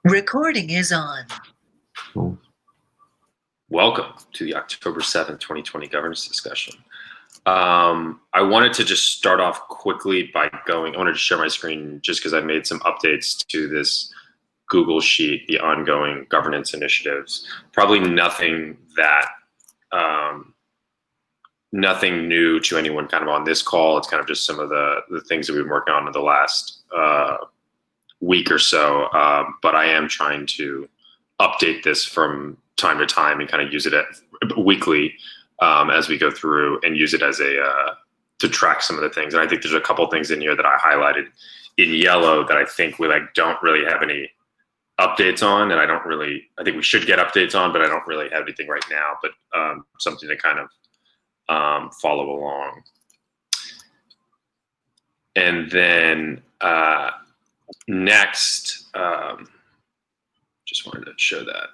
Recording is on. Cool. Welcome to the October 7th, 2020 governance discussion. I wanted to just start off quickly by I wanted to share my screen just because I made some updates to this Google Sheet, the ongoing governance initiatives. Probably nothing that, nothing new to anyone kind of on this call. It's kind of just some of the things that we've been working on in the last week or so. But I am trying to update this from time to time and kind of use it weekly as we go through and use it as to track some of the things. And I think there's a couple of things in here that I highlighted in yellow that I think we don't really have any updates on, and I think we should get updates on, but I don't really have anything right now, but something to kind of follow along. And then next, just wanted to show that.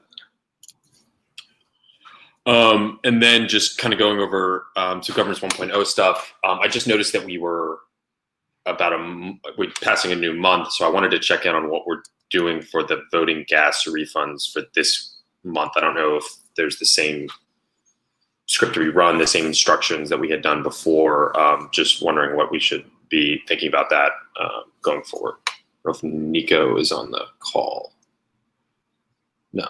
And then just kind of going over to governance 1.0 stuff. I just noticed that we were we're passing a new month, so I wanted to check in on what we're doing for the voting gas refunds for this month. I don't know if there's the same script to be run, the same instructions that we had done before. Just wondering what we should be thinking about that going forward. I don't know if Nico is on the call. No.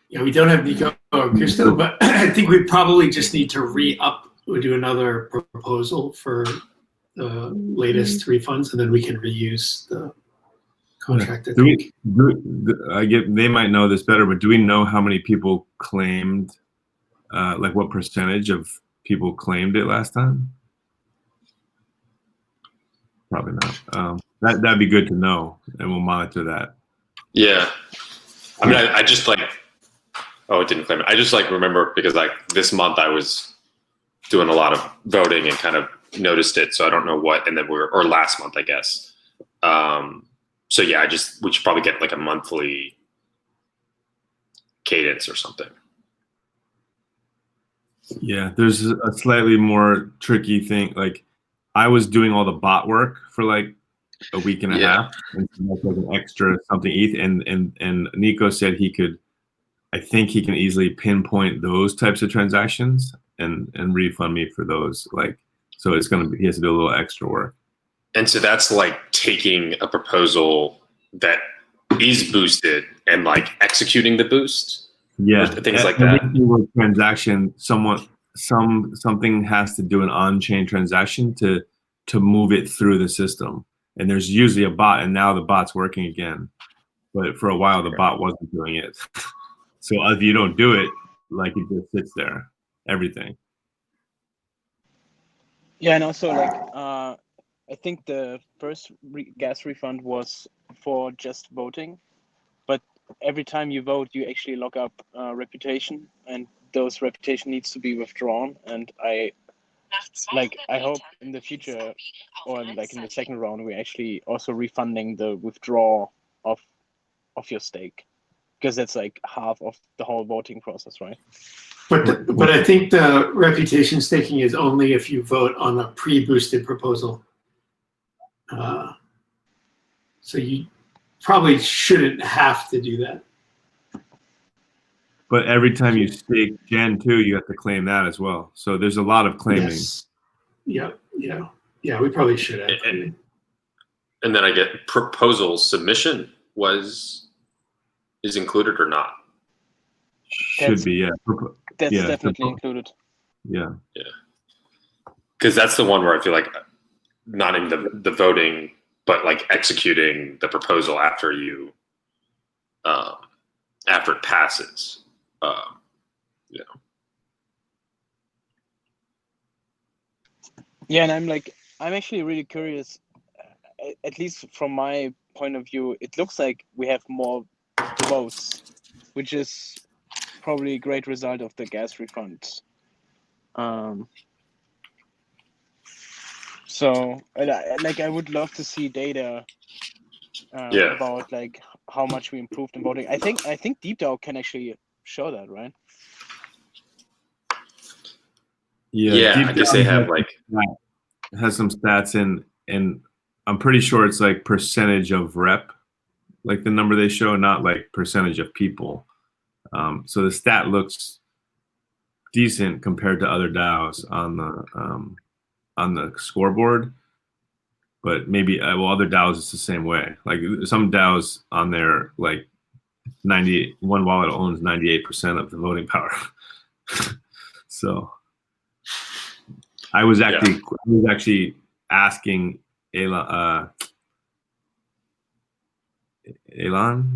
Yeah, we don't have Nico or Christo, but I think we probably just need to do another proposal for the latest refunds, and then we can reuse the contract. They might know this better, but do we know how many people claimed, like what percentage of people claimed it last time? Probably not. That'd be good to know, and we'll monitor that. Yeah. I mean, I just it didn't claim it. I just remember because this month I was doing a lot of voting and kind of noticed it. So I don't know what, and then or last month, I guess. So yeah, we should probably get a monthly cadence or something. Yeah, there's a slightly more tricky thing. I was doing all the bot work for a week and a half, and that's an extra something ETH. And Nico said I think he can easily pinpoint those types of transactions and refund me for those. So he has to do a little extra work. And so that's taking a proposal that is boosted and executing the boost. Yeah, things like that. Every single transaction, something has to do an on-chain transaction to move it through the system. And there's usually a bot, and now the bot's working again. But for a while, the bot wasn't doing it. So if you don't do it, it just sits there, everything. Yeah, and also I think the first gas refund was for just voting, but every time you vote, you actually lock up reputation, and those reputation needs to be withdrawn. And I hope in the future, or in the second round, we're actually also refunding the withdrawal of your stake, because that's half of the whole voting process, right? But I think the reputation staking is only if you vote on a pre-boosted proposal. So you probably shouldn't have to do that. But every time you stake Gen 2, you have to claim that as well. So there's a lot of claiming. Yes. Yeah, we probably should have. And then I get proposal submission is included or not? Should be, yeah. That's definitely included. Yeah. Yeah. Because that's the one where I feel not in the voting, but executing the proposal after after it passes. Yeah, and I'm actually really curious. At least from my point of view, it looks like we have more votes, which is probably a great result of the gas refund. So I would love to see data about how much we improved in voting. I think DXgov can actually show that, right? Yeah, I guess they have has some stats in, and I'm pretty sure it's percentage of rep like the number they show, not like percentage of people. So the stat looks decent compared to other DAOs on the scoreboard, but maybe other DAOs it's the same way. Like some DAOs on there, like one wallet owns 98% of the voting power. So I was actually asking Elon,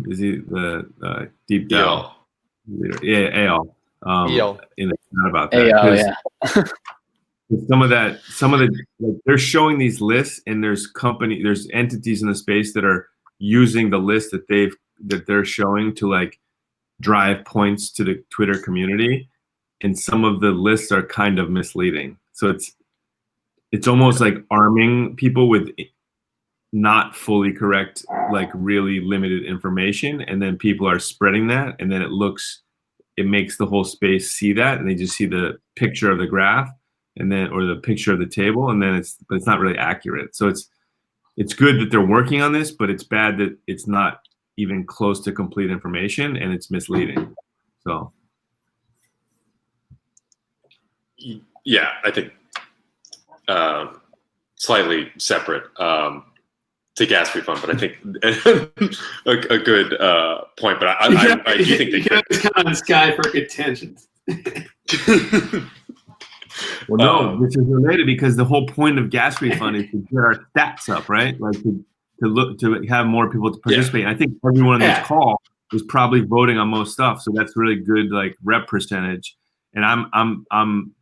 is he the deep DAO leader? Yeah, AL. In the chat about that. AL, yeah. Some of the like, they're showing these lists, and there's entities in the space that are using the list that they're showing to like drive points to the Twitter community, and some of the lists are kind of misleading. So it's almost like arming people with not fully correct, like really limited information, and then people are spreading that, and then it makes the whole space see that, and they just see the picture of the graph, and then or the picture of the table, and then it's not really accurate. So it's good that they're working on this, but it's bad that it's not even close to complete information, and it's misleading. So yeah, I think slightly separate to gas refund, but I think a good point. But I do think they could count on this guy for good tangents. Well, no, this is related because the whole point of gas refund is to get our stats up, right? Like to have more people to participate. Yeah. I think everyone on this call is probably voting on most stuff, so that's really good, like rep percentage. And I'm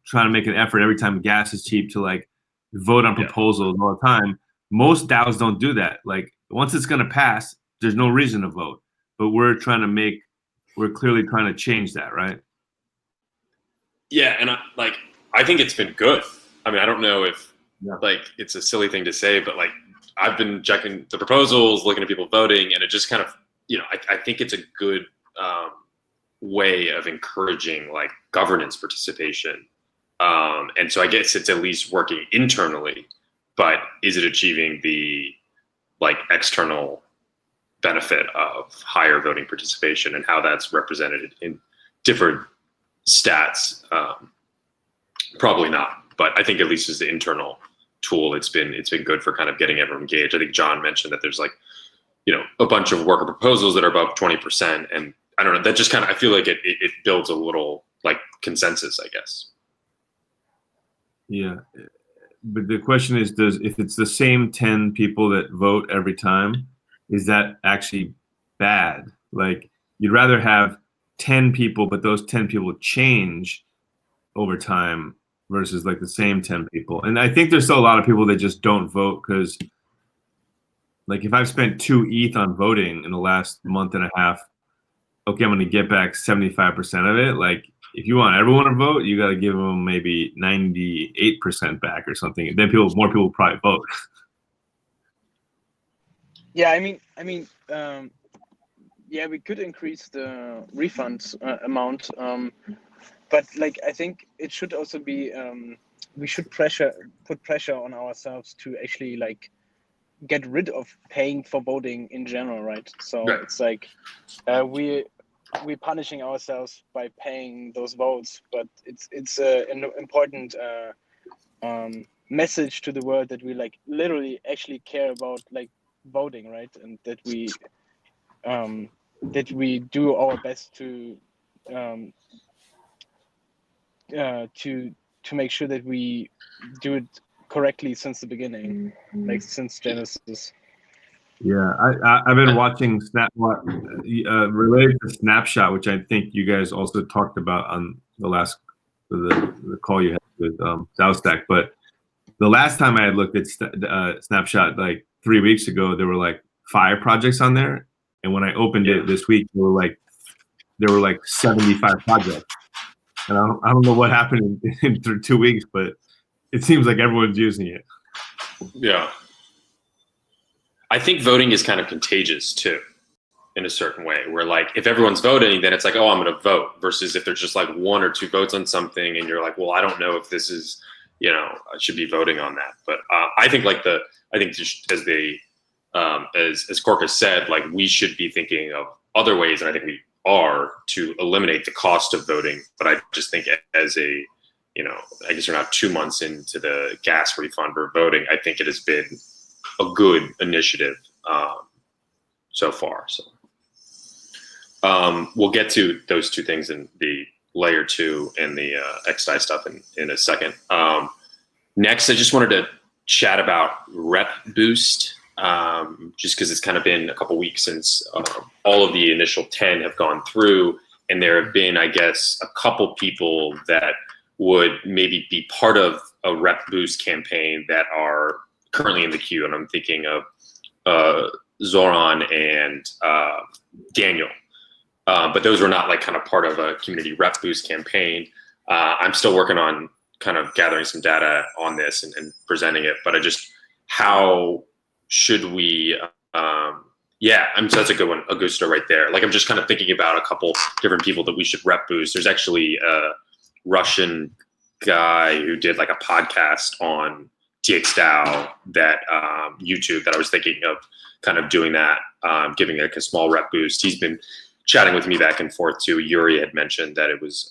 trying to make an effort every time gas is cheap to like vote on proposals all the time. Most DAOs don't do that. Like once it's going to pass, there's no reason to vote. But we're clearly trying to change that, right? Yeah, and I think it's been good. I mean, I don't know if like it's a silly thing to say, but like I've been checking the proposals, looking at people voting, and it just kind of, I think it's a good way of encouraging like governance participation. And so I guess it's at least working internally, but is it achieving the like external benefit of higher voting participation and how that's represented in different stats? Probably not, but I think at least as the internal tool, it's been good for kind of getting everyone engaged. I think John mentioned that there's like, a bunch of worker proposals that are above 20%, and I don't know, that just kind of, I feel like it builds a little like consensus, I guess. Yeah, but the question is, if it's the same 10 people that vote every time, is that actually bad? Like you'd rather have 10 people, but those 10 people change over time versus like the same 10 people. And I think there's still a lot of people that just don't vote because like if I've spent 2 ETH on voting in the last month and a half, okay, I'm going to get back 75% of it. Like if you want everyone to vote, you got to give them maybe 98% back or something. Then more people will probably vote. Yeah, I mean, yeah, we could increase the refund amount, but like I think it should also be we should put pressure on ourselves to actually like get rid of paying for voting in general, right? So it's like we're punishing ourselves by paying those votes, but it's an important message to the world that we like literally actually care about like voting, right? And that we do our best to make sure that we do it correctly since the beginning, like since Genesis. Yeah, I've been watching related to Snapshot, which I think you guys also talked about on the last the call you had with DAOstack. But the last time I had looked at Snapshot like 3 weeks ago, there were like 5 projects on there, and when I opened it this week, there were like 75 projects. And I don't know what happened in 2 weeks, but it seems like everyone's using it. Yeah. I think voting is kind of contagious too, in a certain way, where like if everyone's voting, then it's like, oh, I'm going to vote, versus if there's just like 1 or 2 votes on something and you're like, well, I don't know if this is, I should be voting on that. But I think just as they as Cork has said, like we should be thinking of other ways, and I think we are, to eliminate the cost of voting. But I just think as a, I guess we're not 2 months into the gas refund for voting. I think it has been a good initiative so far. So we'll get to those two things in the layer 2 and the XDI stuff in a second. Next, I just wanted to chat about Rep Boost, just because it's kind of been a couple weeks since all of the initial 10 have gone through, and there have been, I guess, a couple people that would maybe be part of a Rep Boost campaign that are currently in the queue, and I'm thinking of Zoran and Daniel. But those were not like kind of part of a community Rep Boost campaign. I'm still working on kind of gathering some data on this and presenting it, but how should we, so that's a good one, a good story right there. Like I'm just kind of thinking about a couple different people that we should Rep Boost. There's actually a Russian guy who did like a podcast on DXgov that YouTube that I was thinking of kind of doing that, giving like a small Rep Boost. He's been chatting with me back and forth too. Yuri had mentioned that it was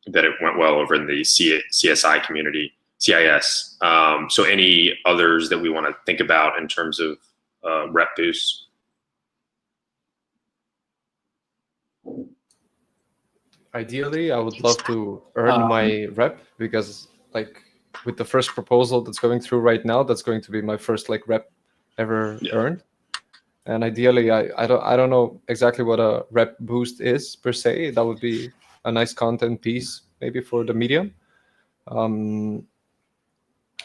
that it went well over in the CSI community, CIS. So any others that we want to think about in terms of Rep Boost? Ideally, I would love to earn my rep, because like with the first proposal that's going through right now, that's going to be my first like rep ever earned. And ideally, I don't know exactly what a Rep Boost is per se. That would be a nice content piece maybe for the medium.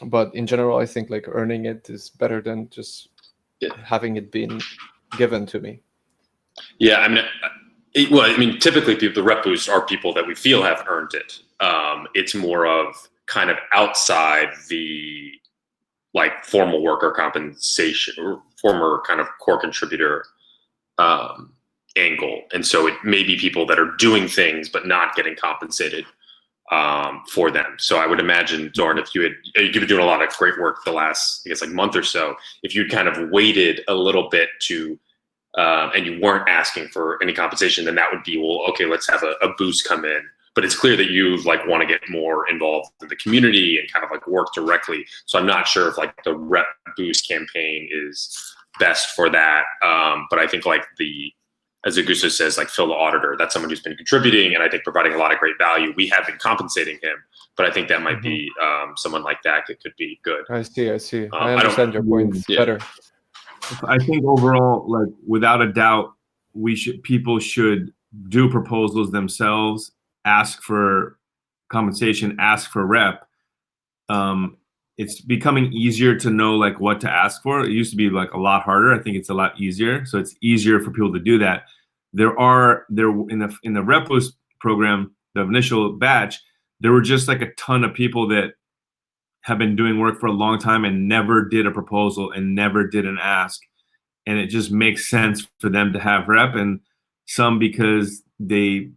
But in general, I think like earning it is better than just having it been given to me. Yeah, I mean, typically the Rep Boosts are people that we feel have earned it. It's more of kind of outside the like formal worker compensation or former kind of core contributor angle. And so it may be people that are doing things but not getting compensated for them. So I would imagine, Zoran, if you've been doing a lot of great work the last, I guess, like month or so, if you'd kind of waited a little bit to and you weren't asking for any compensation, then that would be, well, okay, let's have a boost come in. But it's clear that you like want to get more involved in the community and kind of like work directly. So I'm not sure if like the Rep Boost campaign is best for that. But I think like as Augusto says, like Phil the auditor, that's someone who's been contributing and I think providing a lot of great value. We have been compensating him, but I think that might be someone like that could be good. I see. I understand your point better. I think overall, like without a doubt, people should do proposals themselves, ask for compensation, ask for rep. It's becoming easier to know like what to ask for. It used to be like a lot harder. I think it's a lot easier. So it's easier for people to do that. There in the Rep Boost program, the initial batch, there were just like a ton of people that have been doing work for a long time and never did a proposal and never did an ask. And it just makes sense for them to have rep, and some because they,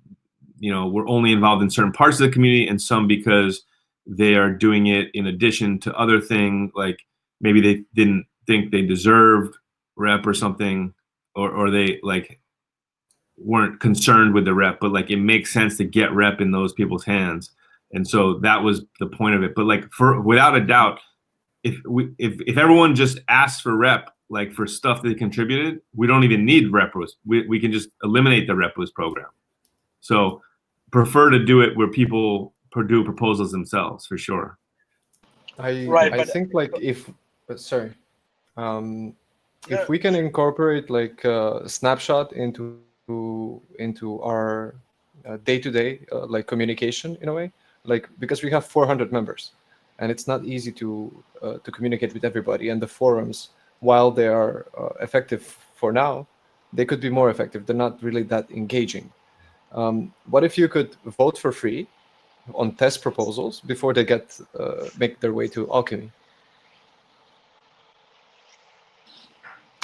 were only involved in certain parts of the community, and some because they are doing it in addition to other things, like maybe they didn't think they deserved rep or something, or they like weren't concerned with the rep, but like it makes sense to get rep in those people's hands. And so that was the point of it. But like without a doubt, if everyone just asks for rep, like for stuff they contributed, we don't even need Rep Boost. We can just eliminate the Rep Boost program. So prefer to do it where people do proposals themselves for sure. I think like if we can incorporate like a snapshot into our day-to-day like communication in a way, like because we have 400 members and it's not easy to communicate with everybody, and the forums, while they are effective for now, they could be more effective. They're not really that engaging. What if you could vote for free on test proposals before they make their way to Alchemy?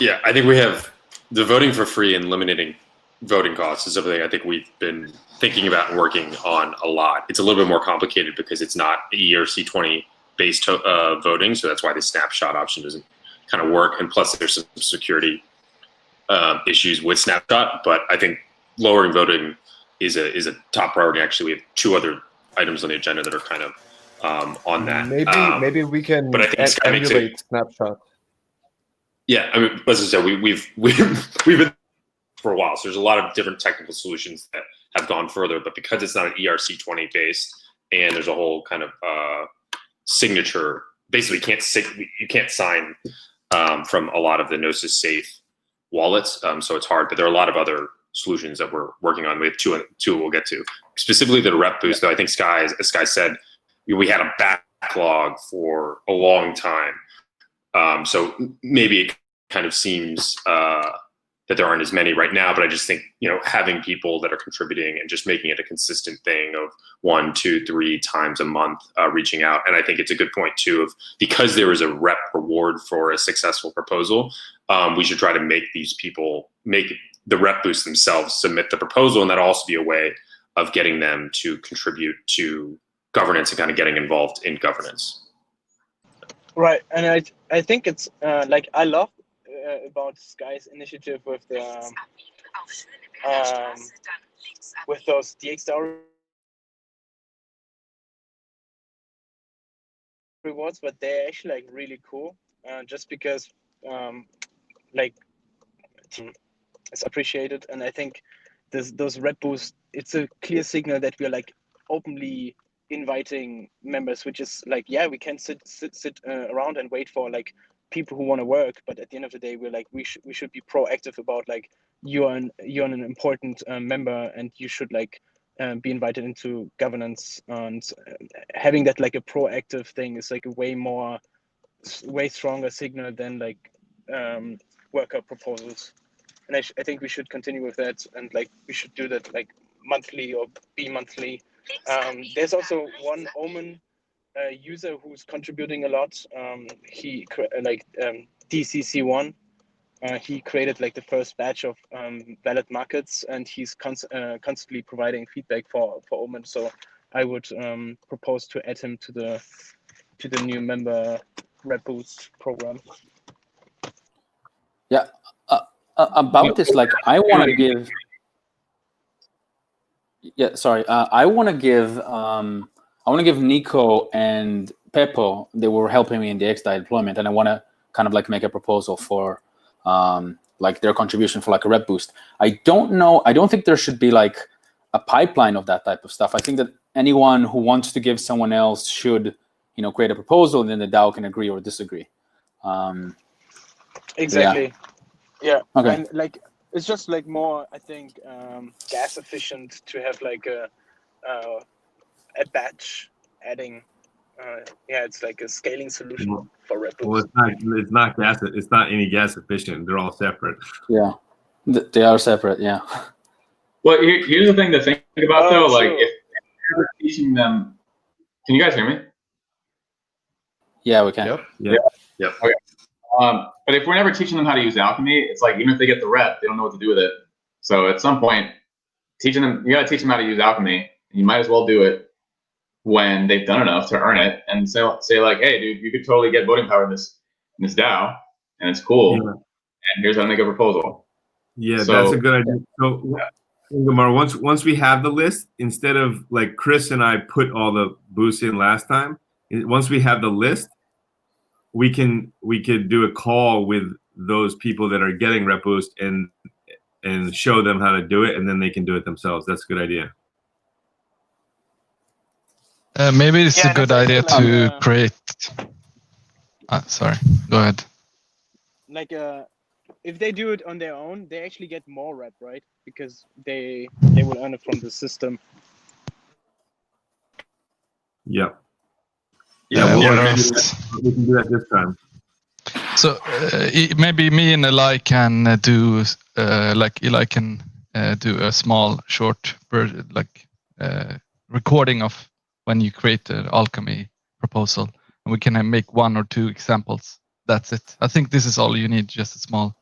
Yeah, I think we have the voting for free and eliminating voting costs is something I think we've been thinking about and working on a lot. It's a little bit more complicated because it's not ERC20 based voting, so that's why the snapshot option doesn't kind of work. And plus, there's some security issues with Snapshot. But I think lowering voting is a top priority. Actually, we have 2 other items on the agenda that are kind of on that. Maybe we can but I think Sky makes emulate Snapshot. Yeah, I mean, as I said, we've been for a while, so there's a lot of different technical solutions that have gone further. But because it's not an ERC20 based, and there's a whole kind of signature, basically you can't sign from a lot of the Gnosis safe wallets, so it's hard. But there are a lot of other solutions that we're working on. We have two we'll get to. Specifically the rep boost, though, I think as Sky said, we had a backlog for a long time. So maybe it kind of seems that there aren't as many right now, but I just think, having people that are contributing and just making it a consistent thing of 1, 2, 3 times a month reaching out. And I think it's a good point too of, because there is a rep reward for a successful proposal, we should try to make these people make the rep boost themselves submit the proposal, and that'll also be a way of getting them to contribute to governance and kind of getting involved in governance. Right, and I think it's I love about Sky's initiative with the with those DXgov rewards, but they're actually really cool. Just because it's appreciated, and I think those rep boosts, it's a clear signal that we're openly inviting members, which is we can sit around and wait for people who want to work, but at the end of the day, we're we should be proactive about you're an important member, and you should be invited into governance, and having that a proactive thing is a way stronger signal than worker proposals. And I think we should continue with that, and we should do that monthly or bi-monthly. There's also one Omen user who's contributing a lot. He DCC1. He created the first batch of valid markets, and he's constantly providing feedback for Omen. So I would propose to add him to the new member rep boost program. Yeah. About this, I want to give. Yeah, sorry. I want to give Nico and Peppo. They were helping me in the XDAI deployment, and I want to kind of make a proposal for their contribution for a rep boost. I don't think there should be a pipeline of that type of stuff. I think that anyone who wants to give someone else should create a proposal, and then the DAO can agree or disagree. Exactly. Yeah. Okay. And it's just more, I think, gas efficient to have a batch adding. It's a scaling solution for rep boost. Well, it's not gas. It's not any gas efficient. They're all separate. Yeah, they are separate. Yeah. Well, here's the thing to think about though. If you're teaching them, can you guys hear me? Yeah, we can. Yep. Okay. But if we're never teaching them how to use Alchemy, it's even if they get the rep, they don't know what to do with it. So at some point, you got to teach them how to use Alchemy. You might as well do it when they've done enough to earn it, and say hey, dude, you could totally get voting power in this DAO, and it's cool. Yeah. And here's how to make a proposal. Yeah, that's a good idea. So, Ingemar, once we have the list, instead of Chris and I put all the boosts in last time, once we have the list, we could do a call with those people that are getting rep boost and show them how to do it, and then they can do it themselves. That's a good idea. Maybe it's a good idea to create. Sorry, go ahead. If they do it on their own, they actually get more rep, right? Because they will earn it from the system. Yep. Yeah, we can do that this time. So maybe me and Eli can do Eli can do a small short recording of when you create the Alchemy proposal, and we can make 1 or 2 examples. That's it. I think this is all you need, just a small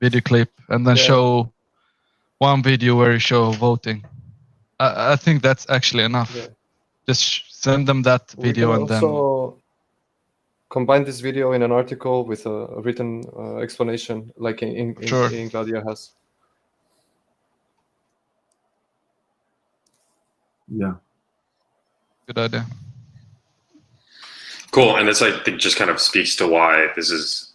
video clip, and then show one video where you show voting. I think that's actually enough. Yeah. Just send them that video, and then combine this video in an article with a written explanation, like Sure. in Claudia has. Yeah. Good idea. Cool, and this I think just kind of speaks to why this is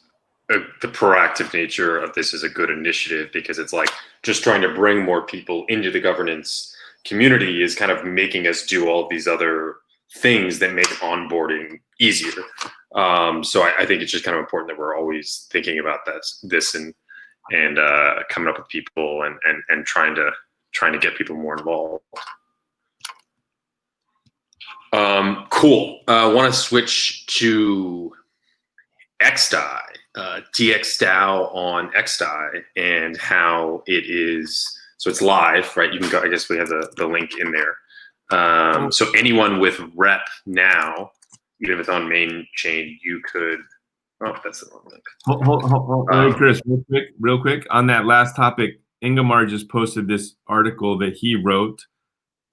the proactive nature of this is a good initiative, because it's like just trying to bring more people into the governance community is kind of making us do all these other things that make onboarding easier. So I think it's just kind of important that we're always thinking about this and coming up with people and trying to get people more involved. Cool. Want to switch to XDAI, DXDAO on XDAI, and how it is. So it's live, right? You can go. I guess we have the link in there. So anyone with rep now, even if it's on main chain, you could. Oh, that's the wrong link. Hold, Chris, real quick. On that last topic, Ingemar just posted this article that he wrote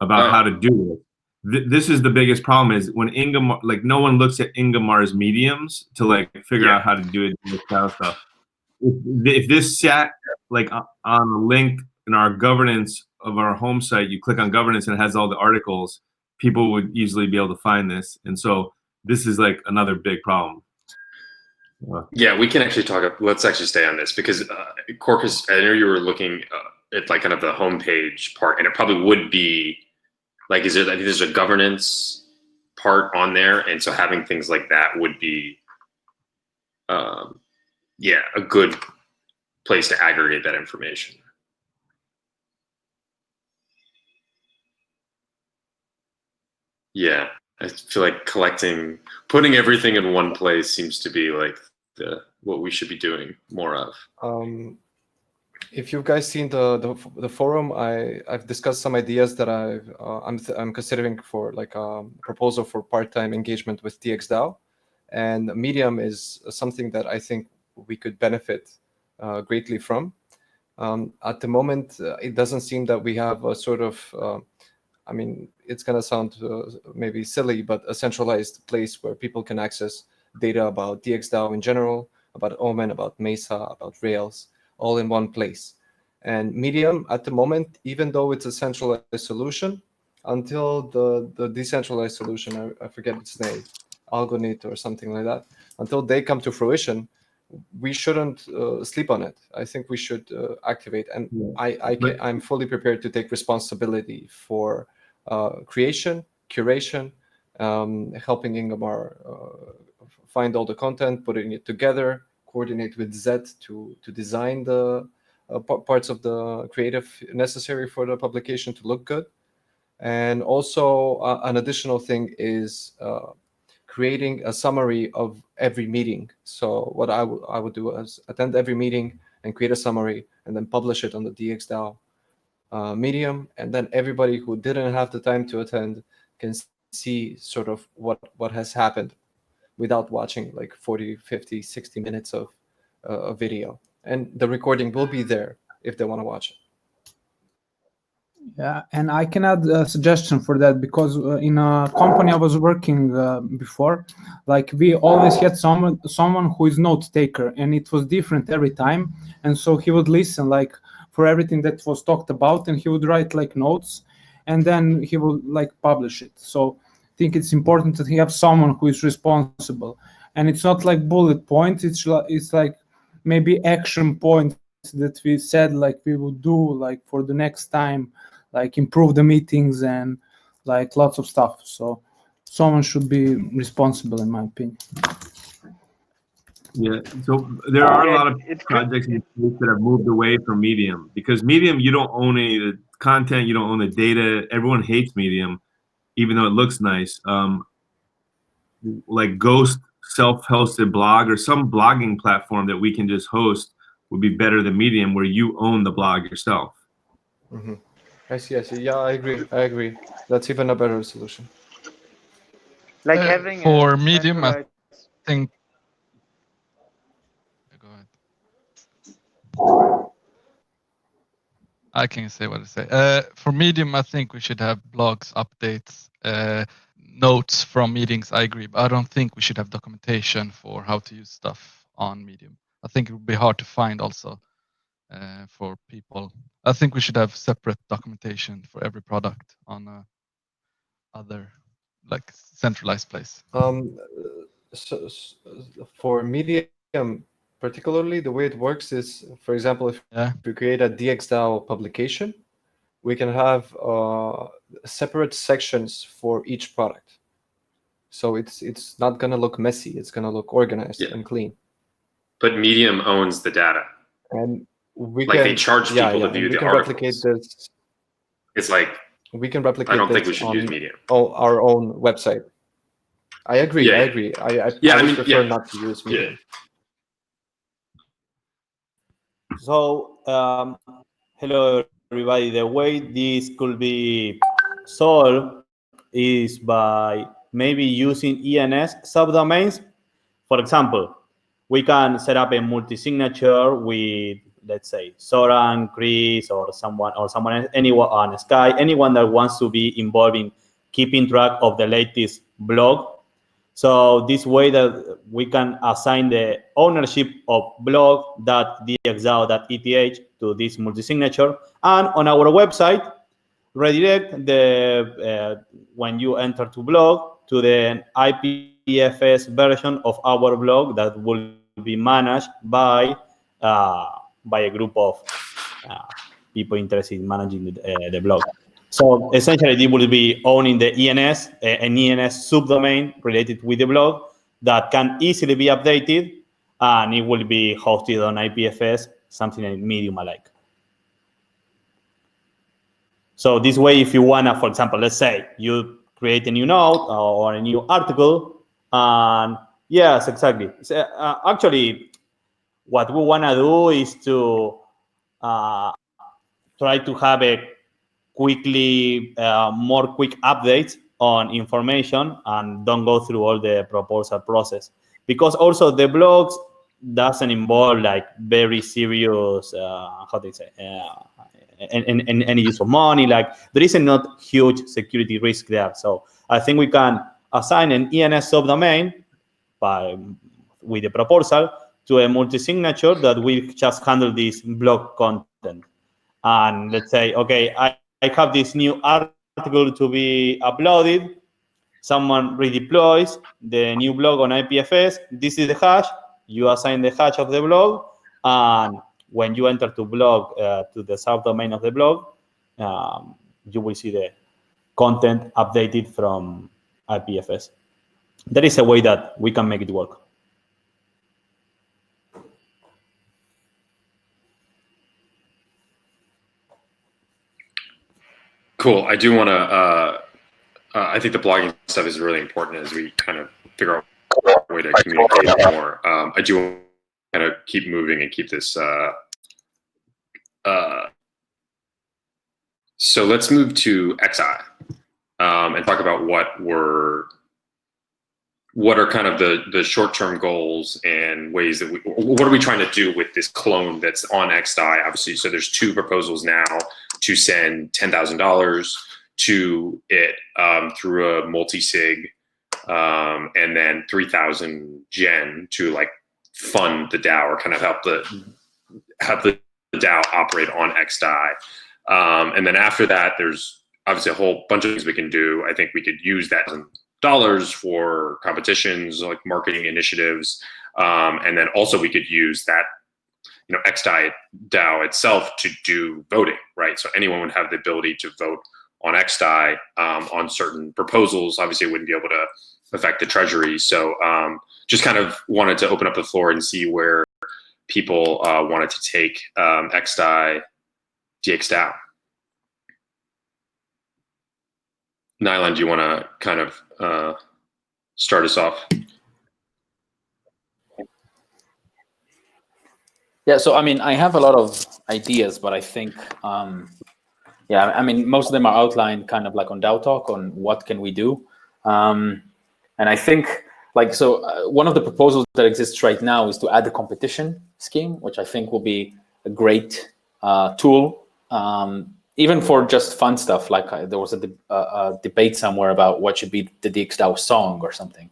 about how to do it. This is the biggest problem is when Ingemar, like no one looks at Ingemar's mediums to like figure out how to do it, this style stuff. If this sat like on a link in our governance of our home site, you click on governance and it has all the articles, people would easily be able to find this. And so this is like another big problem. Yeah, we can actually talk. Let's actually stay on this because Corcus, I know you were looking at like kind of the homepage part, and it probably would be like, I think there's a governance part on there, and so having things like that would be, yeah, a good place to aggregate that information. Yeah, I feel like putting everything in one place seems to be like what we should be doing more of. If you guys seen the forum, I've discussed some ideas that I'm considering for like a proposal for part-time engagement with DXDAO, and Medium is something that I think we could benefit greatly from. At the moment, it doesn't seem that we have a sort of I mean, it's gonna sound maybe silly, but a centralized place where people can access data about DXDAO in general, about Omen, about Mesa, about Rails, all in one place. And Medium at the moment, even though it's a centralized solution, until the decentralized solution, I forget its name, Algonit or something like that, until they come to fruition, we shouldn't sleep on it. I think we should activate. And I'm fully prepared to take responsibility for creation, curation, helping Ingemar find all the content, putting it together, coordinate with Zed to design the parts of the creative necessary for the publication to look good. And also an additional thing is creating a summary of every meeting. So what I would do is attend every meeting and create a summary and then publish it on the DXDAO medium. And then everybody who didn't have the time to attend can see sort of what has happened without watching like 40, 50, 60 minutes of a video. And the recording will be there if they want to watch it. Yeah, and I can add a suggestion for that, because in a company I was working before, like we always had someone who is note taker, and it was different every time. And so he would listen like for everything that was talked about, and he would write like notes, and then he would like publish it. So I think it's important that he have someone who is responsible, and it's not like bullet points. It's like maybe action points that we said like we would do like for the next time, like improve the meetings and like lots of stuff. So someone should be responsible, in my opinion. Yeah, so there are a lot of projects in space that have moved away from Medium, because Medium, you don't own any of the content, you don't own the data. Everyone hates Medium, even though it looks nice. Like Ghost self-hosted blog or some blogging platform that we can just host would be better than Medium, where you own the blog yourself. Mm-hmm. I see. Yeah, I agree. That's even a better solution. Like having for Medium, I think. Go ahead. I can say what I say. For Medium, I think we should have blogs, updates, notes from meetings, I agree, but I don't think we should have documentation for how to use stuff on Medium. I think it would be hard to find also for people. I think we should have separate documentation for every product on other like centralized place. So for Medium particularly, the way it works is, for example, if we create a DXDAO publication, we can have separate sections for each product. So it's not gonna look messy. It's gonna look organized and clean. But Medium owns the data, and we like can, they charge people to view we the can articles. replicate this. It's like We can replicate. I don't think this we should on use Medium. our own website. I agree. Yeah, I yeah. agree. I Yeah, I would mean, prefer yeah. not to use Medium. So, hello everybody. The way this could be solved is by maybe using ENS subdomains. For example, we can set up a multi-signature with, let's say, Soran, Chris, or someone else, anyone on Sky, anyone that wants to be involved in keeping track of the latest blog. So this way that we can assign the ownership of blog.dxdao.eth to this multi-signature, and on our website, redirect the when you enter to blog to the IPFS version of our blog that will be managed by a group of people interested in managing the blog. So essentially, it will be owning the ENS, an ENS subdomain related with the blog that can easily be updated, and it will be hosted on IPFS, something like Medium alike. So this way, if you wanna, for example, let's say you create a new note or a new article, and yes, exactly. So, actually, what we wanna do is to try to have a more quick updates on information and don't go through all the proposal process, because also the blogs doesn't involve like very serious how do you say any use of money. Like there is not huge security risk there. So I think we can assign an ENS subdomain with the proposal to a multi-signature that will just handle this blog content. And let's say, okay, I have this new article to be uploaded. Someone redeploys the new blog on IPFS. This is the hash. You assign the hash of the blog. And when you enter to blog, to the subdomain of the blog, you will see the content updated from IPFS. That is a way that we can make it work. Cool. I do want to. I think the blogging stuff is really important as we kind of figure out a way to communicate more. I do want to kind of keep moving and keep this. So let's move to XI and talk about what are kind of the short-term goals and ways that what are we trying to do with this clone that's on XI? Obviously, so there's two proposals now to send $10,000 to it through a multi-sig, and then 3,000 Gen to like fund the DAO or kind of help the DAO operate on XDAI. And then after that, there's obviously a whole bunch of things we can do. I think we could use that $1,000 for competitions, like marketing initiatives. And then also we could use that, XDAI DAO itself to do voting, right? So anyone would have the ability to vote on XDAI on certain proposals. Obviously, it wouldn't be able to affect the treasury. So just kind of wanted to open up the floor and see where people wanted to take XDAI DXDAO. Nylan, do you want to kind of start us off? Yeah, so I mean, I have a lot of ideas, but I think, yeah, I mean, most of them are outlined kind of like on DAO Talk on what can we do. And I think, like, so one of the proposals that exists right now is to add the competition scheme, which I think will be a great tool even for just fun stuff, like there was a debate somewhere about what should be the DXDAO song or something.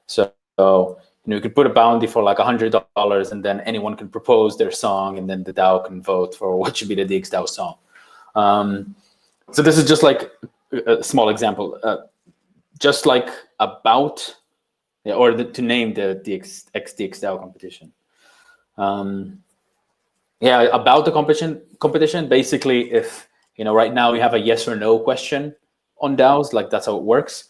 So you could put a bounty for like $100, and then anyone can propose their song, and then the DAO can vote for what should be the DXDAO song. So this is just like a small example, just like about, or to name the DXDAO competition. Yeah, about the competition. Basically, if right now we have a yes or no question on DAOs, like that's how it works.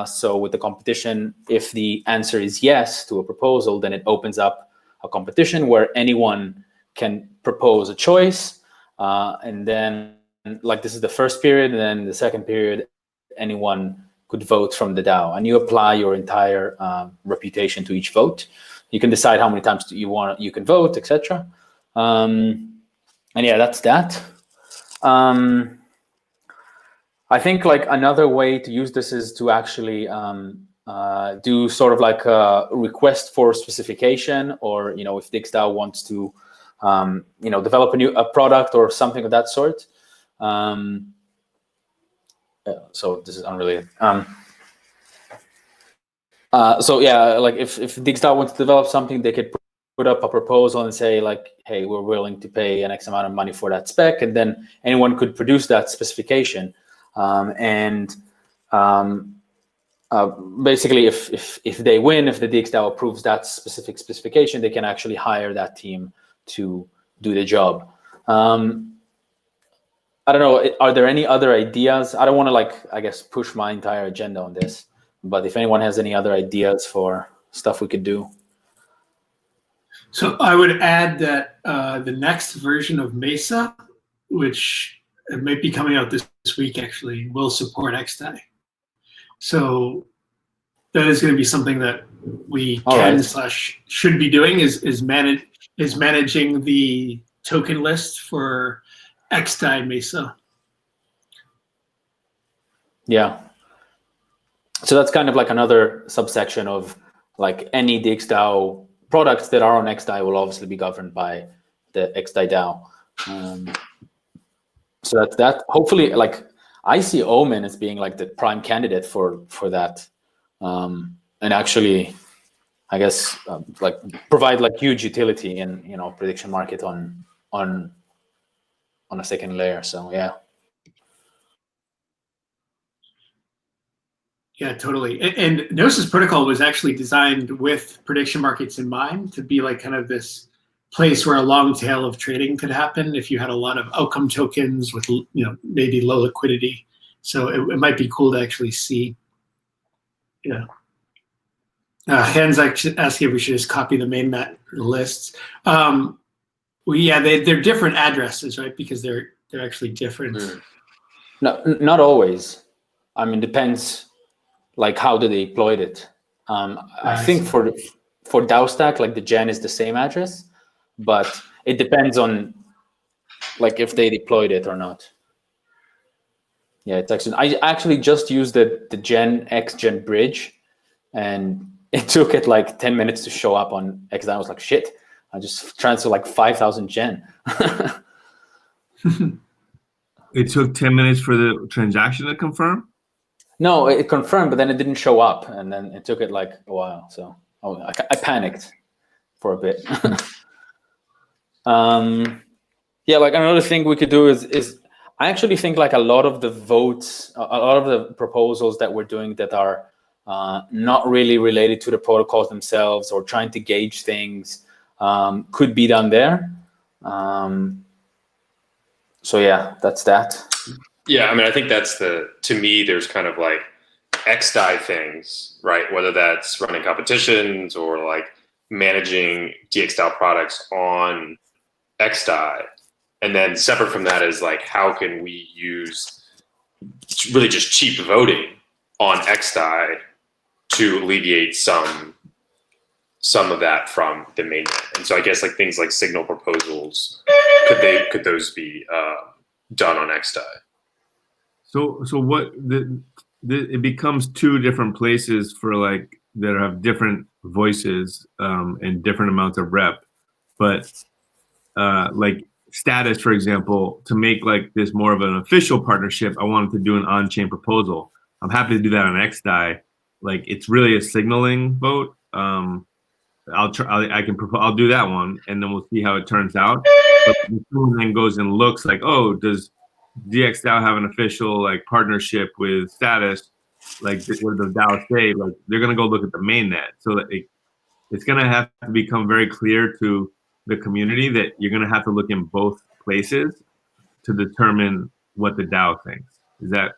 So with the competition, if the answer is yes to a proposal, then it opens up a competition where anyone can propose a choice, and then like this is the first period, and then the second period, anyone could vote from the DAO, and you apply your entire reputation to each vote. You can decide how many times you can vote, etc. And yeah, that's that. I think like another way to use this is to actually do sort of like a request for specification, or if DXDAO wants to develop a product or something of that sort. So this is unrelated. So yeah, like if DXDAO wants to develop something, they could put up a proposal and say like, hey, we're willing to pay an X amount of money for that spec, and then anyone could produce that specification. Basically, if they win, if the DXDAO approves that specific specification, they can actually hire that team to do the job. I don't know, are there any other ideas? I don't want to I guess push my entire agenda on this, but if anyone has any other ideas for stuff we could do. So I would add that the next version of Mesa, which might be coming out this week actually, will support XDAI. So that is going to be something that we should be doing is managing the token list for XDAI Mesa. Yeah. So that's kind of like another subsection of like any DXDAO products that are on XDAI will obviously be governed by the XDAI DAO. So that's that. Hopefully, like I see Omen as being like the prime candidate for that, and actually, I guess like provide like huge utility in prediction market on a second layer. So yeah. Yeah, totally. And Gnosis Protocol was actually designed with prediction markets in mind to be like kind of this place where a long tail of trading could happen if you had a lot of outcome tokens with maybe low liquidity. So it might be cool to actually see. Yeah. Hans actually asking if we should just copy the mainnet lists. Well, yeah, they're different addresses, right? Because they're actually different. No, not always. I mean, depends. Like how they deployed it. I think for DAO stack, like the gen is the same address, but it depends on like if they deployed it or not. Yeah, it's actually I actually just used the Gen bridge, and it took it like 10 minutes to show up on XDAI. I was like, shit, I just transferred like 5,000 gen. It took 10 minutes for the transaction to confirm? No, it confirmed, but then it didn't show up, and then it took it like a while. So I panicked for a bit. Yeah, like another thing we could do is I actually think like a lot of the votes, a lot of the proposals that we're doing that are not really related to the protocols themselves or trying to gauge things could be done there. So yeah, that's that. Yeah, I mean, I think that's to me, there's kind of like XDAI things, right? Whether that's running competitions or like managing DXDAO products on XDAI. And then separate from that is like, how can we use really just cheap voting on XDAI to alleviate some of that from the mainnet? And so I guess like things like signal proposals, could those be done on XDAI? So what it becomes two different places for like that have different voices and different amounts of rep, but like Status, for example, to make like this more of an official partnership, I wanted to do an on-chain proposal. I'm happy to do that on XDAI. Like it's really a signaling vote. I'll do that one, and then we'll see how it turns out. But if someone then goes and looks like, oh, does DXDAO have an official like partnership with Status? Like what does the DAO say? Like they're gonna go look at the mainnet. So that it's gonna have to become very clear to the community that you're gonna have to look in both places to determine what the DAO thinks. Is that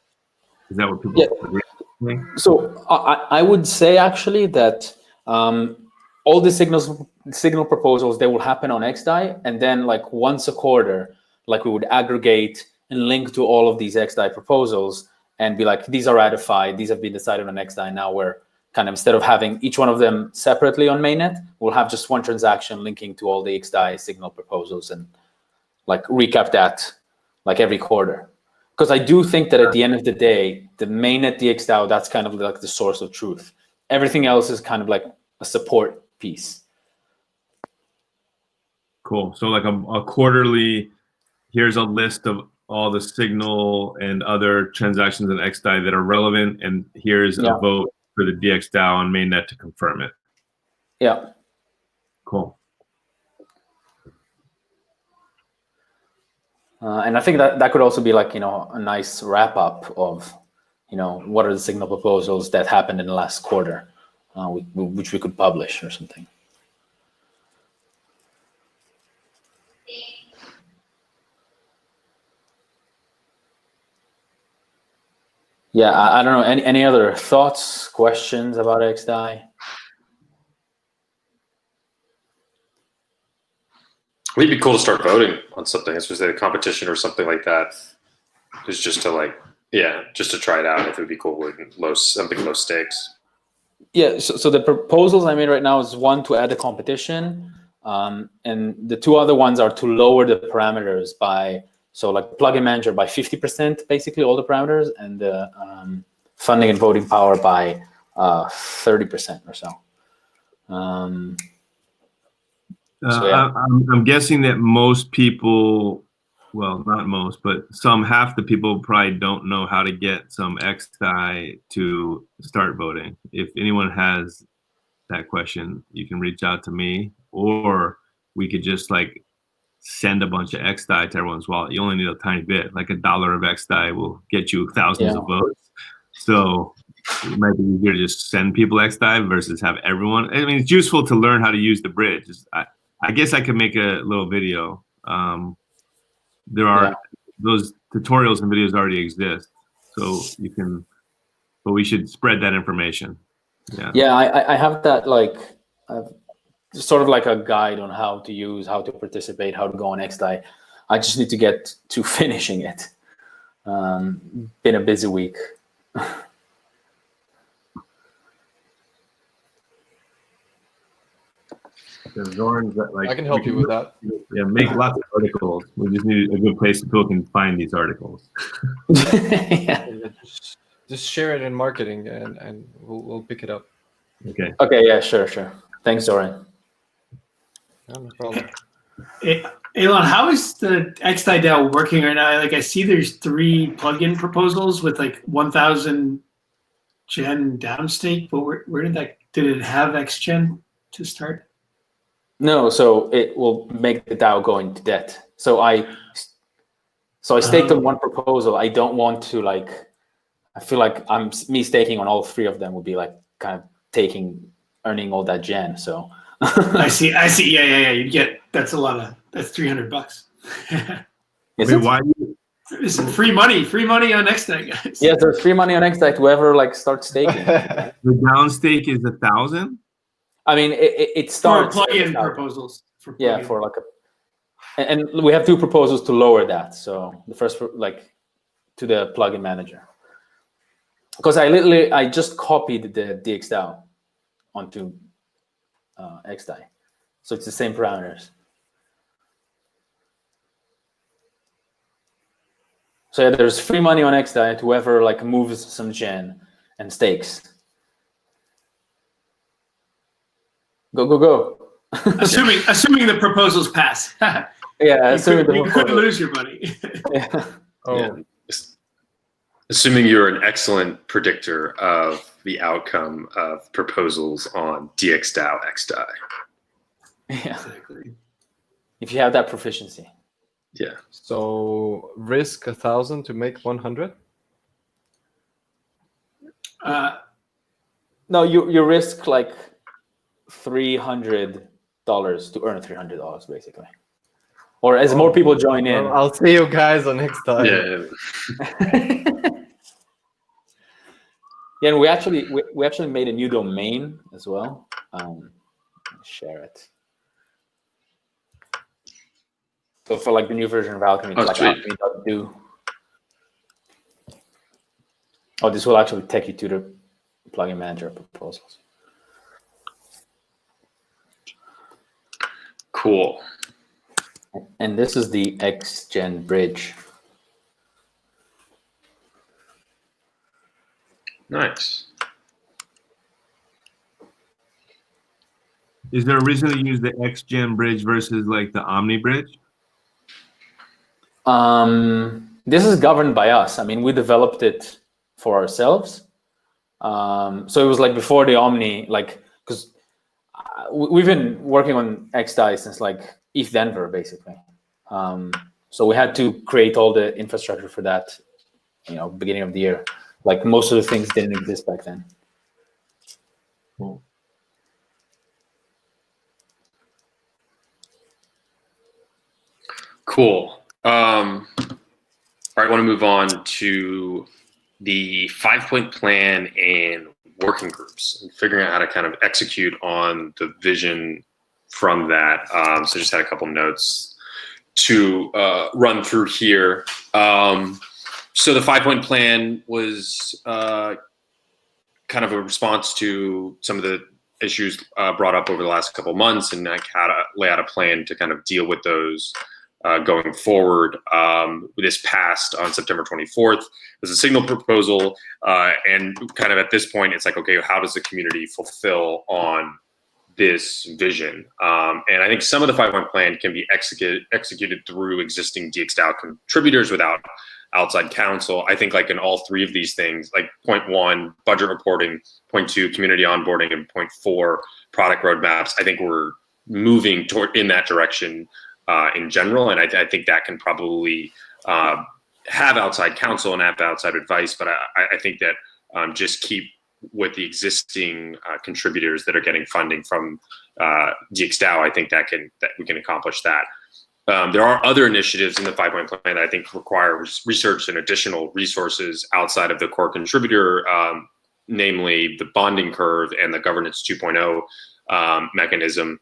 what people agree with? So I would say actually that all the signal proposals, they will happen on XDAI, and then like once a quarter, like we would aggregate and link to all of these XDAI proposals and be like, these are ratified, these have been decided on XDAI. Now we're kind of, instead of having each one of them separately on mainnet, we'll have just one transaction linking to all the XDAI signal proposals and like recap that like every quarter. Because I do think that at the end of the day, the mainnet DXDAO, that's kind of like the source of truth. Everything else is kind of like a support piece. Cool. So like a quarterly, here's a list of all the signal and other transactions in XDAI that are relevant, and here's a vote for the DXDAO on mainnet to confirm it. Yeah. Cool. And I think that could also be like, a nice wrap up of, what are the signal proposals that happened in the last quarter, which we could publish or something. Yeah, I don't know. Any other thoughts, questions about XDAI? It'd be cool to start voting on something, especially a competition or something like that. It's just to just to try it out. If it would be cool with something low stakes. Yeah. So the proposals I made right now is one to add a competition, and the two other ones are to lower the parameters by. So like plugin manager by 50%, basically all the parameters, and the funding and voting power by 30% or so. I'm guessing that most people, well, not most, but half the people probably don't know how to get some XDAI to start voting. If anyone has that question, you can reach out to me, or we could just like send a bunch of XDAI to everyone's wallet. You only need a tiny bit, like $1 of XDAI will get you thousands of votes. So it might be easier to just send people XDAI versus have everyone. I mean, it's useful to learn how to use the bridge. I guess I could make a little video. There are those tutorials and videos already exist, so you can. But we should spread that information. Yeah, I have that like. Sort of like a guide on how to use, how to participate, how to go on XDAI. I just need to get to finishing it. Been a busy week. I can help you with that. Yeah, make lots of articles. We just need a good place so people can find these articles. Just share it in marketing, and we'll pick it up. Okay. Okay. Yeah. Sure. Thanks, Zoran. No problem. Elon, how is the XDAI DAO working right now? Like I see there's 3 plugin proposals with like 1,000 gen downstake, but where did it have XGen to start? No, so it will make the DAO go into debt. So I staked on one proposal. I don't want to I feel like me staking on all 3 of them would be like kind of earning all that gen. So I see. Yeah. You get that's $300. Why? It's free money on XDAI, guys. Yeah, there's free money on XDAI to whoever starts staking. The down stake is 1,000. I mean, it starts for plugin proposals. For like and we have 2 proposals to lower that. So the first to the plugin manager, because I just copied the DXDAO onto XDAI, so it's the same parameters. So yeah, there's free money on XDAI to whoever moves some gen and stakes. Go. Assuming the proposals pass. Yeah, You couldn't lose your money. Yeah. Oh, Yeah. Assuming you're an excellent predictor of the outcome of proposals on DXDAO, XDAI. Yeah. Exactly. If you have that proficiency. Yeah. so risk 1,000 to make 100. No, you risk like $300 to earn $300 basically. Or as more people join in. Well, I'll see you guys on next time. Yeah. Yeah, and we actually made a new domain as well. Share it. So for like the new version of Alchemy, it's Oh, like sweet. alchemy.do. Oh, this will actually take you to the plugin manager proposals. Cool. And this is the XGen bridge. Nice. Is there a reason to use the XGen bridge versus like the Omni bridge? This is governed by us. I mean, we developed it for ourselves. So it was like before the Omni, like, because we've been working on XDAI since like ETH Denver, basically. So we had to create all the infrastructure for that, beginning of the year. Like most of the things didn't exist back then. Cool. Cool. All right, I want to move on to the 5-point plan and working groups and figuring out how to kind of execute on the vision from that. So just had a couple notes to run through here. So the 5-point plan was kind of a response to some of the issues brought up over the last couple of months, and like how to lay out a plan to kind of deal with those going forward. This passed on September 24th. It was a signal proposal, and kind of at this point, it's like, okay, how does the community fulfill on this vision? And I think some of the 5-point plan can be executed through existing DXDAO contributors without outside counsel. I think like in all three of these things, like point 1, budget reporting, point 2, community onboarding, and point 4, product roadmaps, I think we're moving toward in that direction in general. And I think that can probably have outside counsel and have outside advice, but I think that just keep with the existing contributors that are getting funding from DXDAO, I think that we can accomplish that. There are other initiatives in the 5-point plan that I think require research and additional resources outside of the core contributor, namely the bonding curve and the governance 2.0 mechanism.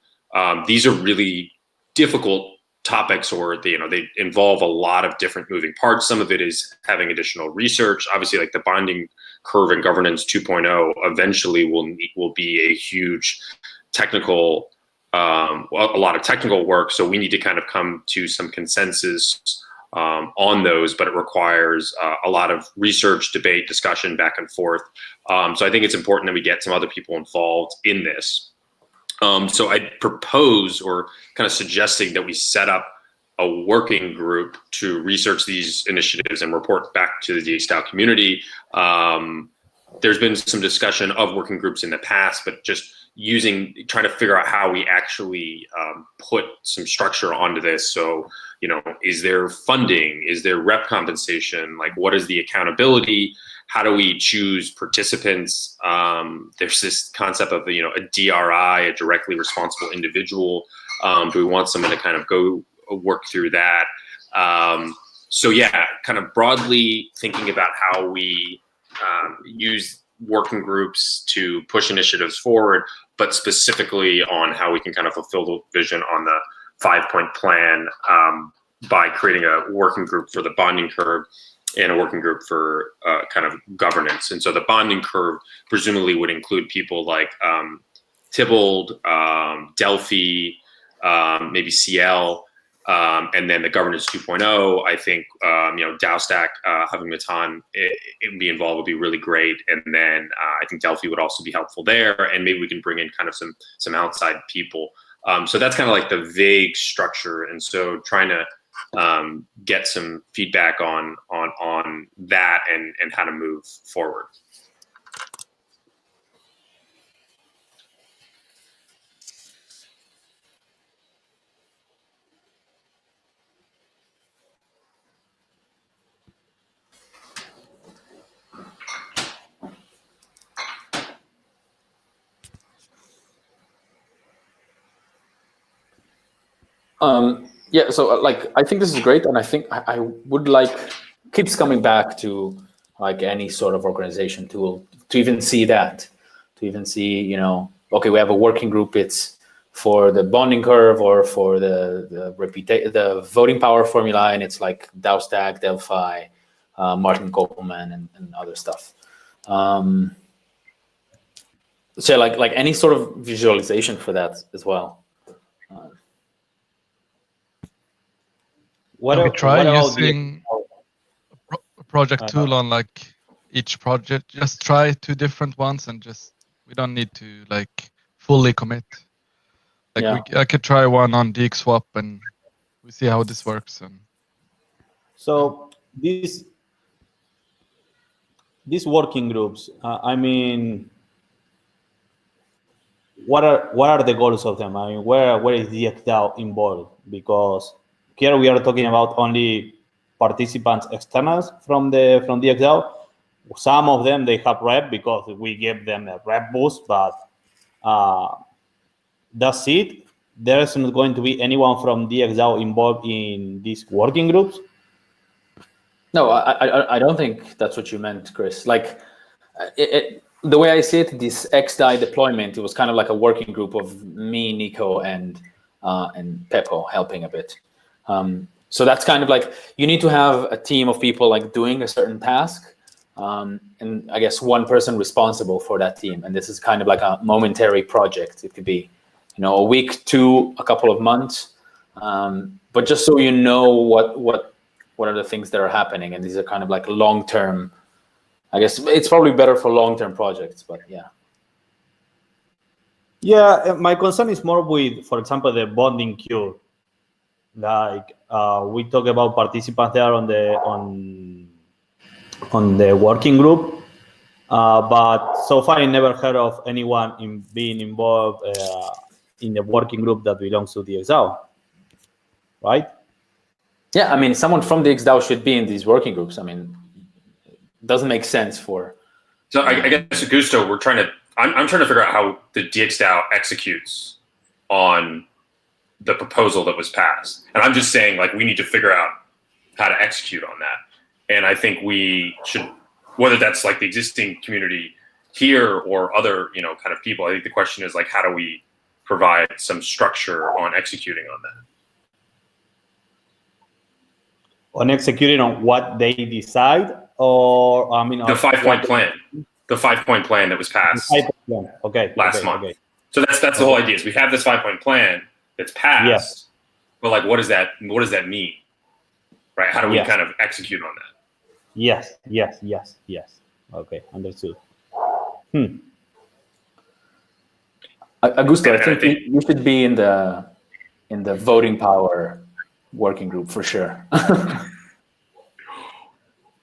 These are really difficult topics, or they involve a lot of different moving parts. Some of it is having additional research. Obviously, like the bonding curve and governance 2.0 eventually will be a huge technical, a lot of technical work. So we need to kind of come to some consensus on those, but it requires a lot of research, debate, discussion, back and forth. So I think it's important that we get some other people involved in this. So I propose, or kind of suggesting, that we set up a working group to research these initiatives and report back to the DXDAO community. There's been some discussion of working groups in the past, but just trying to figure out how we actually put some structure onto this. So, is there funding? Is there rep compensation? Like, what is the accountability? How do we choose participants? There's this concept of, a DRI, a directly responsible individual. Do we want someone to kind of go work through that? So yeah, kind of broadly thinking about how we use working groups to push initiatives forward, but specifically on how we can kind of fulfill the vision on the 5-point plan by creating a working group for the bonding curve and a working group for kind of governance. And so the bonding curve presumably would include people like Tybalt, Delphi, maybe CL, and then the governance 2.0, I think, DAOstack, having Matan it be involved would be really great. And then I think Delphi would also be helpful there. And maybe we can bring in kind of some outside people. So that's kind of like the vague structure, and so trying to get some feedback on that and how to move forward. Yeah, so like I think this is great, and I think I would like keeps coming back to like any sort of organization tool to even see that, to even see, you know, okay, we have a working group, it's for the bonding curve or for the voting power formula, and it's like DAO-Stack, Delphi, Martin Koppelman, and other stuff. So like any sort of visualization for that as well. Can we try using a project tool on like each project? Just try 2 different ones and just, we don't need to like fully commit. Like Yeah. I could try one on DXswap and we see how this works. And so these working groups, I mean, what are the goals of them? I mean, where is DXDAO involved? Because here we are talking about only participants externals from DXDAO. Some of them, they have rep because we give them a rep boost, but that's it. There is not going to be anyone from DXDAO involved in these working groups. No, I don't think that's what you meant, Chris. Like, the way I see it, this XDAI deployment, it was kind of like a working group of me, Nico, and Peppo helping a bit. So that's kind of like, you need to have a team of people like doing a certain task, and I guess one person responsible for that team. And this is kind of like a momentary project. It could be, you know, a week to a couple of months, but just so you know what are the things that are happening. And these are kind of like long-term, I guess it's probably better for long-term projects, but yeah. Yeah, my concern is more with, for example, the bonding queue. Like we talk about participants there on the working group, but so far I never heard of anyone being involved in the working group that belongs to DXDAO, right? Yeah, I mean, someone from DXDAO should be in these working groups. I mean, it doesn't make sense for. So I guess, Augusto, I'm trying to figure out how the DXDAO executes on the proposal that was passed. And I'm just saying, like, we need to figure out how to execute on that. And I think we should, whether that's like the existing community here or other, you know, kind of people, I think the question is like, how do we provide some structure on executing on that? On executing on what they decide, or I mean, the 5-point plan. The 5-point plan that was passed last month. Okay. So that's the whole idea. Is we have this 5-point plan that's passed, but like, what does that mean, right? How do we kind of execute on that? Yes. Okay, understood. Augusto, I think you should be in the voting power working group for sure.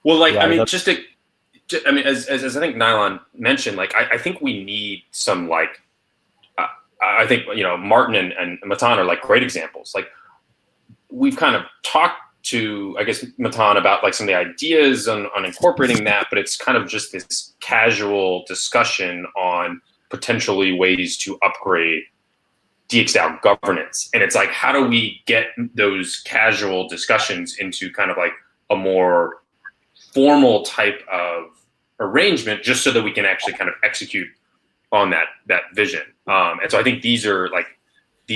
Well, like, I mean, as I think Nylon mentioned, like, I think we need some, like, I think, you know, Martin and Matan are like great examples. Like, we've kind of talked to, I guess, Matan about like some of the ideas on incorporating that, but it's kind of just this casual discussion on potentially ways to upgrade DXDAO governance. And it's like, how do we get those casual discussions into kind of like a more formal type of arrangement, just so that we can actually kind of execute on that vision. And so I think these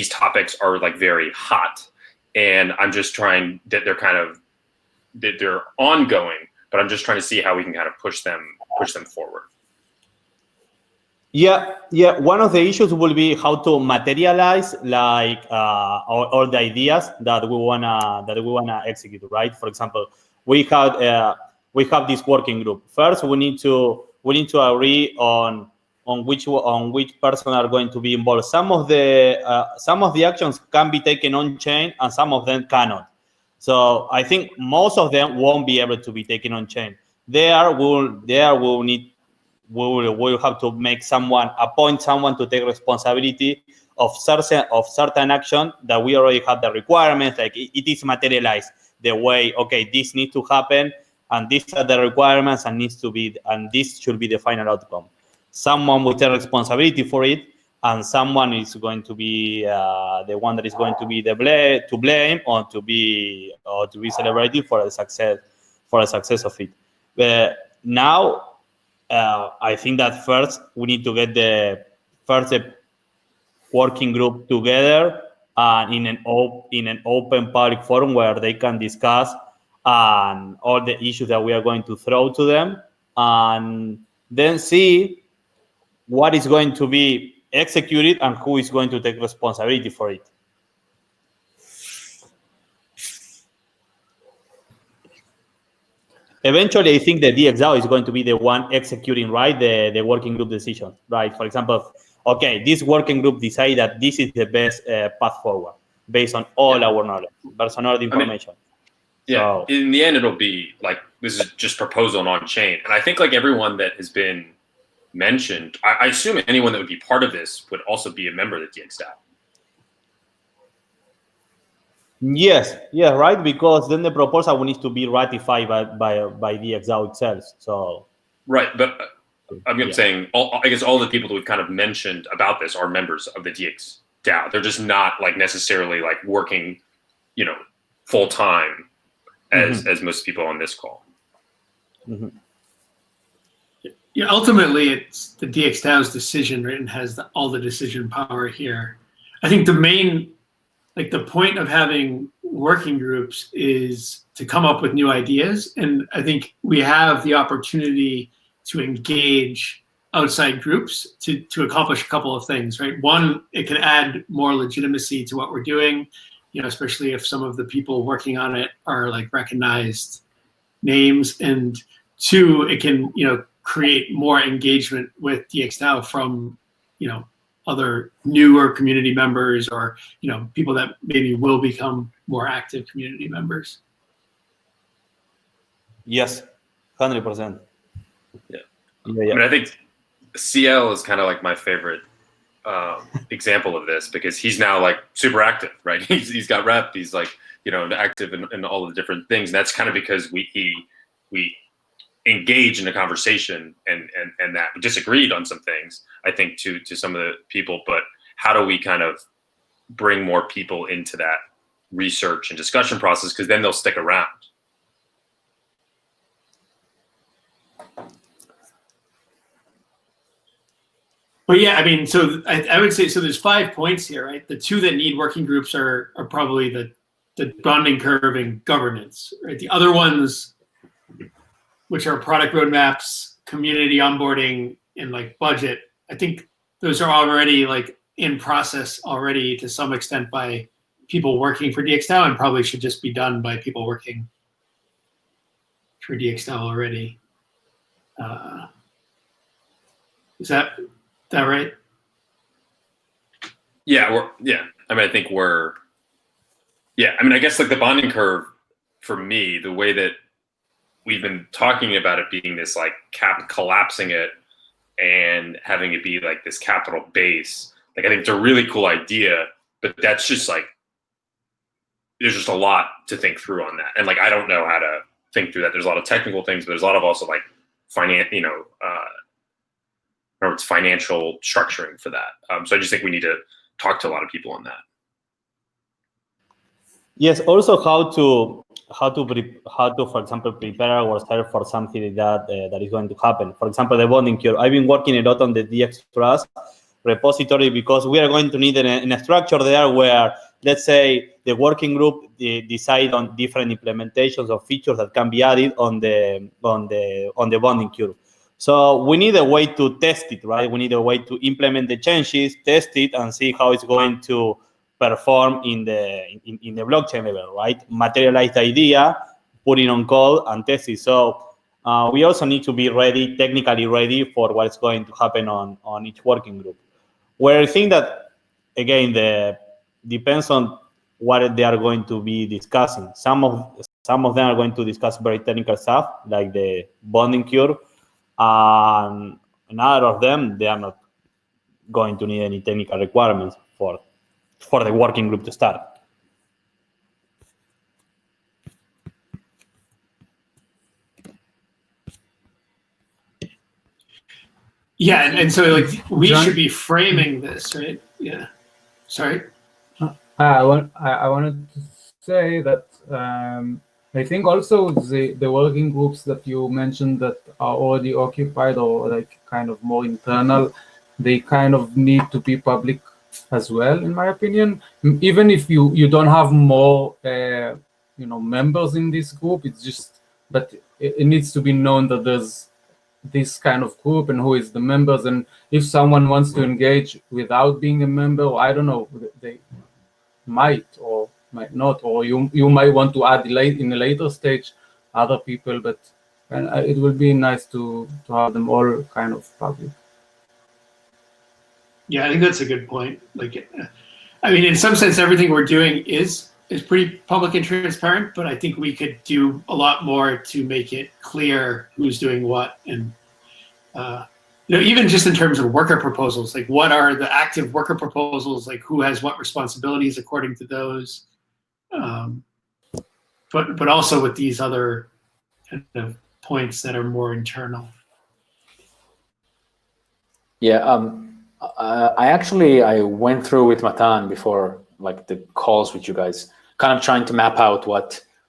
topics are like very hot, and I'm just trying that they're ongoing, but I'm just trying to see how we can kind of push them forward. Yeah. One of the issues will be how to materialize like all the ideas that we wanna execute. Right. For example, we have this working group. First, we need to agree on on which person are going to be involved. Some of the actions can be taken on chain, and some of them cannot. So I think most of them won't be able to be taken on chain. We'll have to appoint someone to take responsibility of certain action that we already have the requirements, like it is materialized the way, okay, this needs to happen, and these are the requirements, and this should be the final outcome. Someone will take responsibility for it, and someone is going to be the one that is going to be to blame or to be celebrated for the success of it. But now, I think that first we need to get the working group together in an open public forum where they can discuss all the issues that we are going to throw to them, and then see what is going to be executed and who is going to take responsibility for it. Eventually, I think the DXgov is going to be the one executing, right, the working group decision, right? For example, okay, this working group decide that this is the best path forward based on all our knowledge, based on all the information. So, in the end, it'll be like, this is just proposal on chain. And I think like everyone that has been mentioned, I assume anyone that would be part of this would also be a member of the DXgov. Yes, yeah, right. Because then the proposal will need to be ratified by DXgov itself. So right, but I'm saying, I guess all the people that we've kind of mentioned about this are members of the DXgov. They're just not like necessarily like working, full time as most people on this call. Yeah, ultimately, it's the DXgav's decision, right, and has all the decision power here. I think the point of having working groups is to come up with new ideas, and I think we have the opportunity to engage outside groups to accomplish a couple of things, right? One, it can add more legitimacy to what we're doing, especially if some of the people working on it are like recognized names, and two, it can create more engagement with DXgov from other newer community members, or people that maybe will become more active community members. Yes, 100%. Yeah. I mean, I think CL is kind of like my favorite example of this, because he's now like super active, right? He's got rep. He's like active in all of the different things. And that's kind of because we engage in a conversation and that we disagreed on some things, I think, to some of the people. But how do we kind of bring more people into that research and discussion process, because then they'll stick around. But yeah, I mean, so I would say, so there's 5 points here, right? The two that need working groups are probably the bonding curve and governance, right? The other ones, which are product roadmaps, community onboarding, and like budget, I think those are already like in process already to some extent by people working for DXgov, and probably should just be done by people working for DXgov already. Is that right? Yeah, I mean, I think I guess like the bonding curve for me, the way that we've been talking about it being this like collapsing it and having it be like this capital base, like I think it's a really cool idea, but that's just like, there's just a lot to think through on that. And like, I don't know how to think through that. There's a lot of technical things, but there's a lot of also like it's financial structuring for that. So I just think we need to talk to a lot of people on that. Yes. Also, how to, for example, prepare ourselves for something like that is going to happen. For example, the bonding curve. I've been working a lot on the DX Trust repository, because we are going to need a structure there where, let's say, the working group decide on different implementations of features that can be added on the bonding curve. So we need a way to test it, right? We need a way to implement the changes, test it, and see how it's going to perform in the blockchain level, right? Materialize the idea, put it on code, and test it. So we also need to be ready, technically ready, for what's going to happen on each working group. Where I think that, again, depends on what they are going to be discussing. Some of them are going to discuss very technical stuff, like the bonding curve, and another of them, they are not going to need any technical requirements for the working group to start. Yeah, and so like we John? should be framing this, right? Yeah. Sorry. I wanted to say that I think also the working groups that you mentioned that are already occupied or like kind of more internal, they kind of need to be public as well, in my opinion. Even if you don't have more members in this group, it's just, but it needs to be known that there's this kind of group and who is the members, and if someone wants to engage without being a member, I don't know, they might or might not, or you might want to add in a later stage other people, but it will be nice to have them all kind of public. Yeah, I think that's a good point. Like, I mean, in some sense, everything we're doing is pretty public and transparent, but I think we could do a lot more to make it clear who's doing what. And, even just in terms of worker proposals, like what are the active worker proposals, like who has what responsibilities according to those. But also with these other kind of points that are more internal. Yeah, I went through with Matan before, like the calls with you guys, kind of trying to map out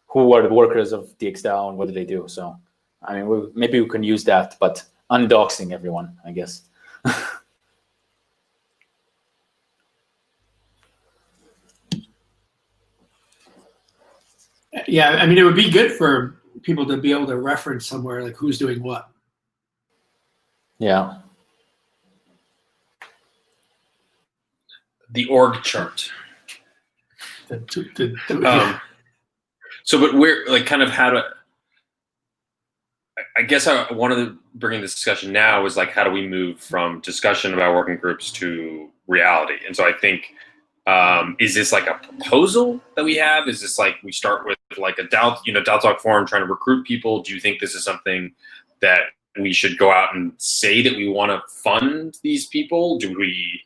who are the workers of DXDAO and what do they do. So, I mean, maybe we can use that, but undoxing everyone, I guess. Yeah, I mean, it would be good for people to be able to reference somewhere like who's doing what. Yeah. The org chart. So, but we're like kind of how to. I guess I wanted to bring in this discussion now is like how do we move from discussion about working groups to reality? And so I think, is this like a proposal that we have? Is this like we start with like a DAO Talk forum trying to recruit people? Do you think this is something that we should go out and say that we want to fund these people? Do we,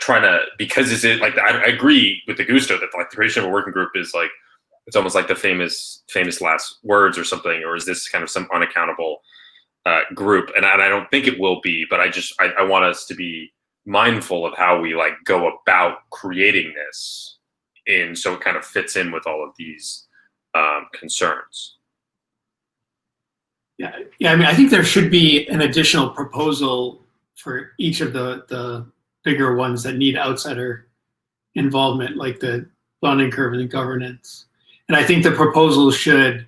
trying to, because is it like, I agree with the Gusto that like the creation of a working group is like, it's almost like the famous last words or something, or is this kind of some unaccountable group? And I don't think it will be, but I want us to be mindful of how we like go about creating this so it kind of fits in with all of these concerns. Yeah. I mean, I think there should be an additional proposal for each of the bigger ones that need outsider involvement, like the bonding curve and the governance. And I think the proposal should,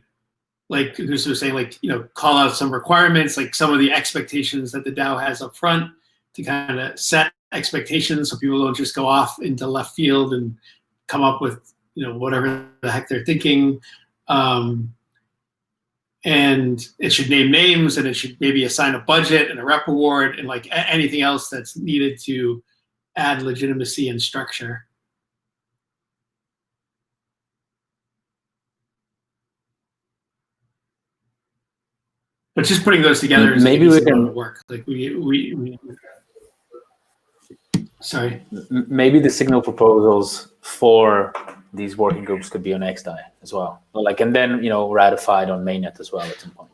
like Gusto was saying, like, call out some requirements, like some of the expectations that the DAO has up front to kind of set expectations so people don't just go off into left field and come up with, whatever the heck they're thinking. And it should name names, and it should maybe assign a budget and a rep award and like anything else that's needed to add legitimacy and structure. But just putting those together is maybe we can work. Like sorry. Maybe the signal proposals for these working groups could be on XDAI as well, like, and then ratified on mainnet as well at some point.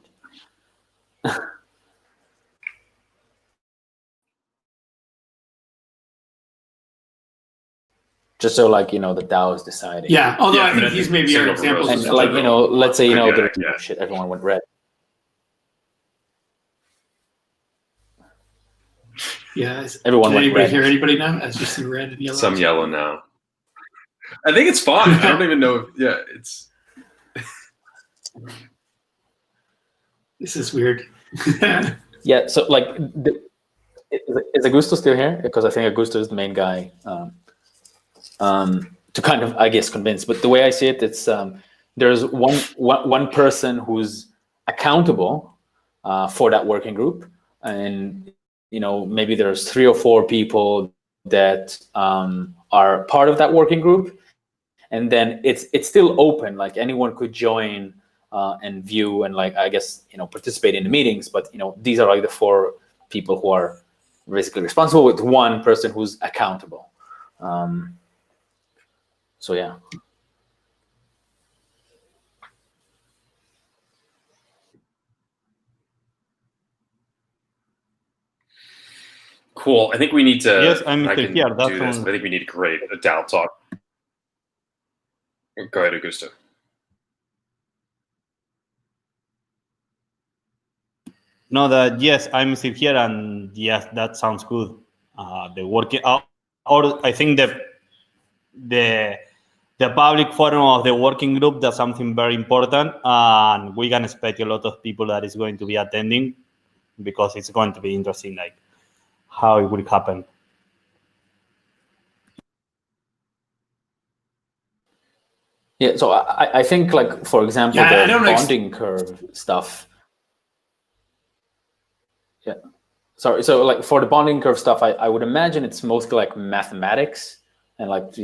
Just so like the DAO is deciding. Yeah, although I think these maybe are examples. And like let's say shit, everyone went red. Yeah, everyone can went anybody red. hear anybody now? I just see red and yellow. Some yellow now. I think it's fine. I don't even know if it's. This is weird. Yeah, so like, is Augusto still here? Because I think Augusto is the main guy to kind of, I guess, convince. But the way I see it, it's there's one person who's accountable for that working group, and maybe there's 3 or 4 people that are part of that working group, and then it's still open. Like anyone could join and view and I guess participate in the meetings. But these are like the 4 people who are basically responsible, with 1 person who's accountable. So yeah. Cool. I think we need to. Yes, I'm I still can here. That's do this. all. I think we need to create a DAO talk. Go ahead, Augusto. No, yes, I'm still here, and yes, that sounds good. The working, or I think the public forum of the working group, that's something very important, and we can expect a lot of people that is going to be attending, because it's going to be interesting, like how it will happen. Yeah, so I think, like, for example, Yeah, the bonding curve stuff. Yeah, sorry. So like for the bonding curve stuff, I would imagine it's mostly like mathematics and like